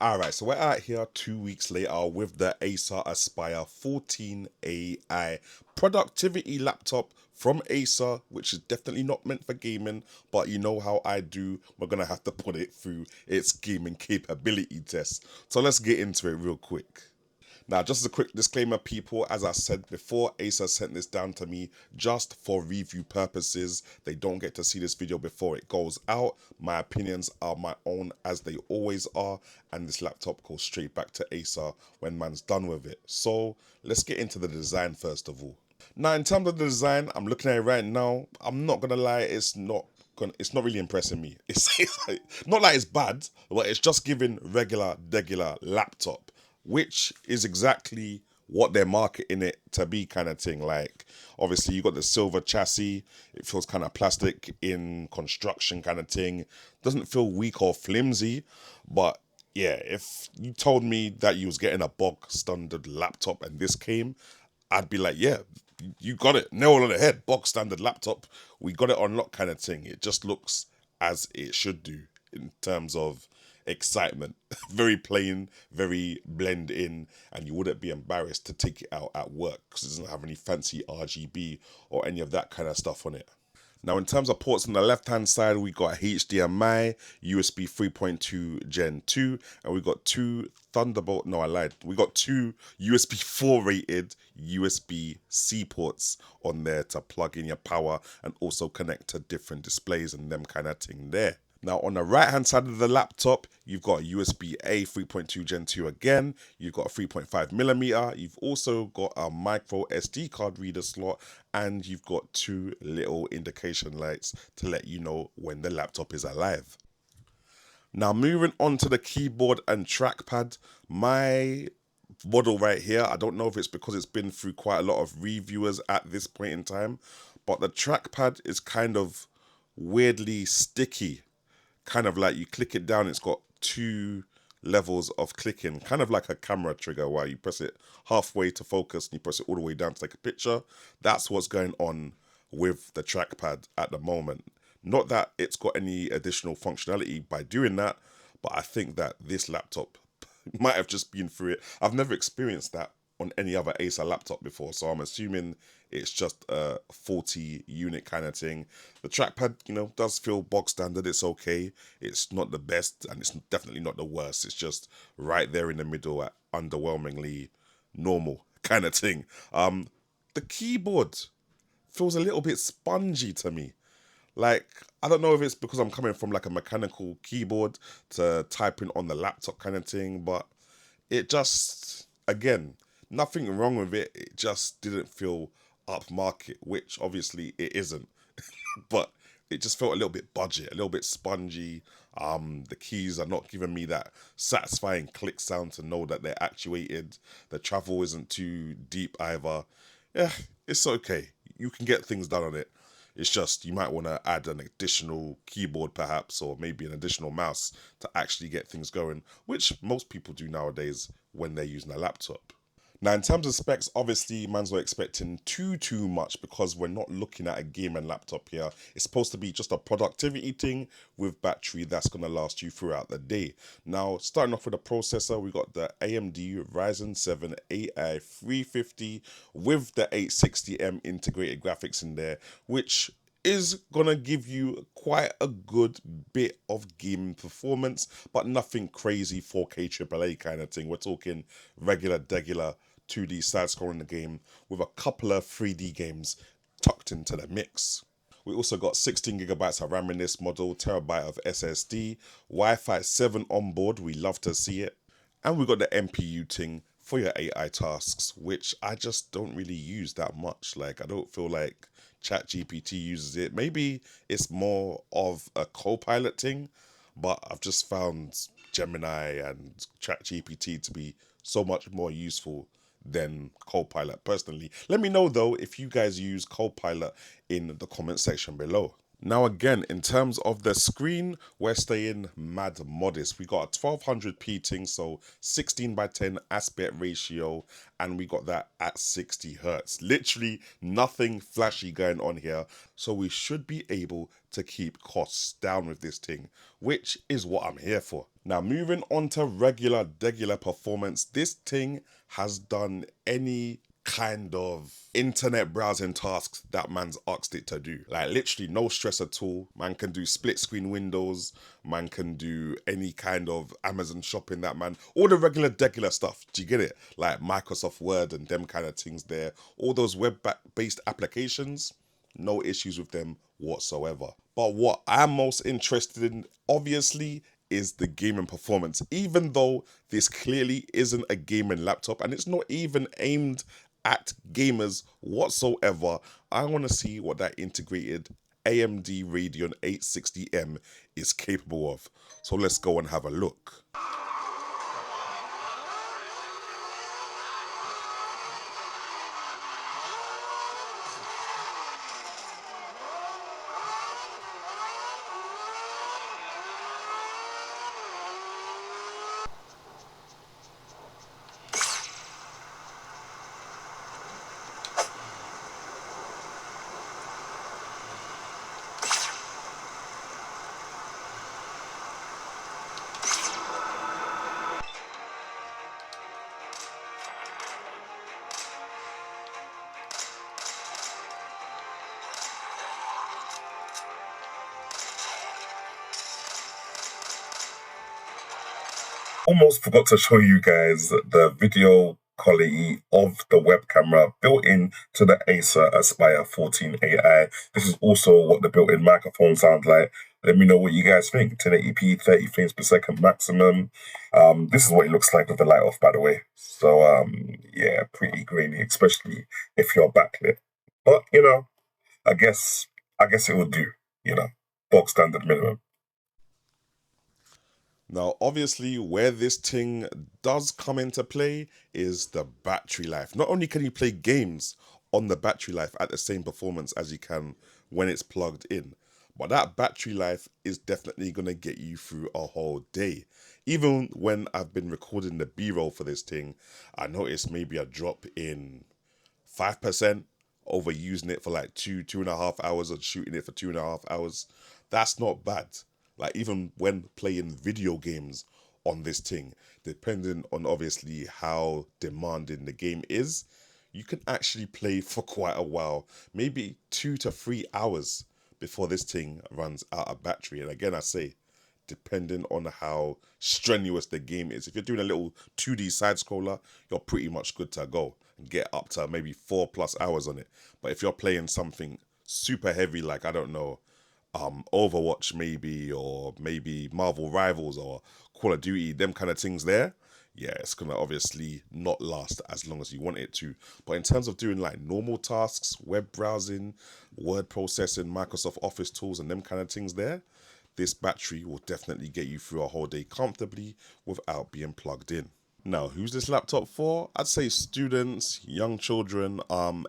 Alright, so we're out here 2 weeks later with the Acer Aspire 14 AI productivity laptop from Acer, which is definitely not meant for gaming, but you know how I do, we're gonna have to put it through its gaming capability test. So let's get into it real quick. Now, just as a quick disclaimer, people, as I said before, Acer sent this down to me just for review purposes. They don't get to see this video before it goes out. My opinions are my own, as they always are, and this laptop goes straight back to Acer when man's done with it. So let's get into the design first of all. Now, in terms of the design, I'm looking at it right now. I'm not gonna lie, it's not really impressing me. It's not like it's bad, but it's just giving regular laptop, which is exactly what they're marketing it to be, kind of thing. Like, obviously, you got the silver chassis. It feels kind of plastic in construction, kind of thing. Doesn't feel weak or flimsy, but yeah, if you told me that you was getting a bog standard laptop and this came, I'd be like, yeah, you got it, nail on the head, box standard laptop. We got it on lock, kind of thing. It just looks as it should do in terms of excitement. Very plain, very blend in, and you wouldn't be embarrassed to take it out at work because it doesn't have any fancy RGB or any of that kind of stuff on it. Now, in terms of ports on the left-hand side, we got HDMI, USB 3.2 Gen 2, and we got two Thunderbolt, no, I lied. We got two USB 4 rated USB-C ports on there to plug in your power and also connect to different displays and them kind of thing there. Now, on the right hand side of the laptop, you've got USB A 3.2 Gen 2 again. You've got a 3.5mm. You've also got a micro SD card reader slot, and you've got two little indication lights to let you know when the laptop is alive. Now, moving on to the keyboard and trackpad, my model right here, I don't know if it's because it's been through quite a lot of reviewers at this point in time, but the trackpad is kind of weirdly sticky. Kind of like you click it down, it's got two levels of clicking, kind of like a camera trigger where you press it halfway to focus and you press it all the way down to take a picture. That's what's going on with the trackpad at the moment. Not that it's got any additional functionality by doing that, but I think that this laptop might have just been through it. I've never experienced that on any other Acer laptop before, so I'm assuming it's just a 40 unit kind of thing. The trackpad, does feel box standard. It's okay. It's not the best, and it's definitely not the worst. It's just right there in the middle at underwhelmingly normal kind of thing. The keyboard feels a little bit spongy to me. Like, I don't know if it's because I'm coming from like a mechanical keyboard to typing on the laptop kind of thing, but it just, again, nothing wrong with it. It just didn't feel upmarket, which obviously it isn't. But it just felt a little bit budget, a little bit spongy. The keys are not giving me that satisfying click sound to know that they're actuated. The travel isn't too deep either. Yeah, it's okay. You can get things done on it. It's just you might want to add an additional keyboard perhaps, or maybe an additional mouse to actually get things going, which most people do nowadays when they're using a laptop. Now, in terms of specs, obviously, man's not expecting too much because we're not looking at a gaming laptop here. It's supposed to be just a productivity thing with battery that's going to last you throughout the day. Now, starting off with the processor, we got the AMD Ryzen 7 AI 350 with the 860M integrated graphics in there, which is gonna give you quite a good bit of gaming performance, but nothing crazy 4K AAA kind of thing. We're talking regular 2D side scrolling game with a couple of 3D games tucked into the mix. We also got 16 gigabytes of RAM in this model, terabyte of SSD, Wi-Fi 7 on board, we love to see it. And we got the NPU thing for your AI tasks, which I just don't really use that much. Like, I don't feel like ChatGPT uses it. Maybe it's more of a co-pilot thing, but I've just found Gemini and ChatGPT to be so much more useful than Copilot personally. Let me know though if you guys use Copilot in the comment section below. Now again, in terms of the screen, we're staying mad modest. We got a 1200p ting, so 16 by 10 aspect ratio, and we got that at 60 hertz. Literally nothing flashy going on here, so we should be able to keep costs down with this thing, which is what I'm here for. Now moving on to regular performance, this thing has done any kind of internet browsing tasks that man's asked it to do. Like literally no stress at all. Man can do split screen windows, man can do any kind of Amazon shopping, that man, all the regular stuff. Do you get it? Like Microsoft Word and them kind of things there. All those web-based applications, no issues with them whatsoever. But what I'm most interested in, obviously, is the gaming performance. Even though this clearly isn't a gaming laptop and it's not even aimed at gamers whatsoever, I want to see what that integrated AMD Radeon 860M is capable of. So let's go and have a look. Almost forgot to show you guys the video quality of the web camera built in to the Acer Aspire 14 AI. This is also what the built-in microphone sounds like. Let me know what you guys think. 1080p, 30 frames per second maximum. This is what it looks like with the light off, by the way. So yeah, pretty grainy, especially if you're backlit. But you know, I guess it will do. You know, bog standard minimum. Now, obviously, where this thing does come into play is the battery life. Not only can you play games on the battery life at the same performance as you can when it's plugged in, but that battery life is definitely going to get you through a whole day. Even when I've been recording the B-roll for this thing, I noticed maybe a drop in 5% over using it for like 2.5 hours, or shooting it for 2.5 hours. That's not bad. Like even when playing video games on this thing, depending on obviously how demanding the game is, you can actually play for quite a while, maybe 2 to 3 hours before this thing runs out of battery. And again, I say, depending on how strenuous the game is. If you're doing a little 2D side scroller, you're pretty much good to go and get up to maybe 4+ hours on it. But if you're playing something super heavy, like I don't know, Overwatch maybe, or maybe Marvel Rivals or Call of Duty, them kind of things there, yeah, it's gonna obviously not last as long as you want it to. But in terms of doing like normal tasks, web browsing, word processing, Microsoft Office tools and them kind of things there, this battery will definitely get you through a whole day comfortably without being plugged in. Now, who's this laptop for? I'd say students, young children,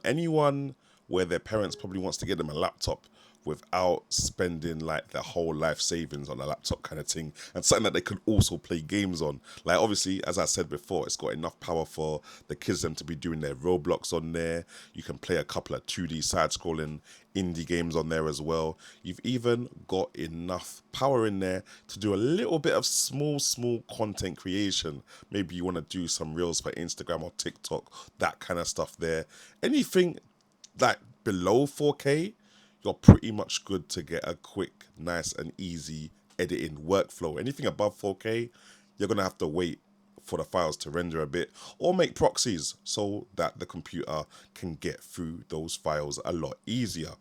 anyone where their parents probably wants to get them a laptop without spending like their whole life savings on a laptop kind of thing, and something that they could also play games on. Like obviously, as I said before, it's got enough power for the kids them to be doing their Roblox on there. You can play a couple of 2D side-scrolling indie games on there as well. You've even got enough power in there to do a little bit of small content creation. Maybe you want to do some reels for Instagram or TikTok, that kind of stuff there. Anything like below 4K, you're pretty much good to get a quick, nice and easy editing workflow. Anything above 4K, you're going to have to wait for the files to render a bit, or make proxies so that the computer can get through those files a lot easier.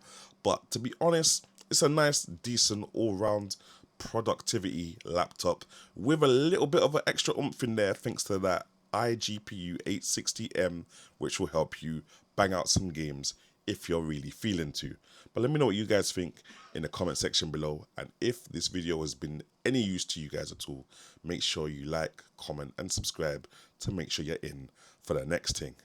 But to be honest, it's a nice, decent, all-round productivity laptop with a little bit of an extra oomph in there thanks to that iGPU 860M, which will help you bang out some games if you're really feeling to. But let me know what you guys think in the comment section below, and if this video has been any use to you guys at all, make sure you like, comment and subscribe to make sure you're in for the next thing.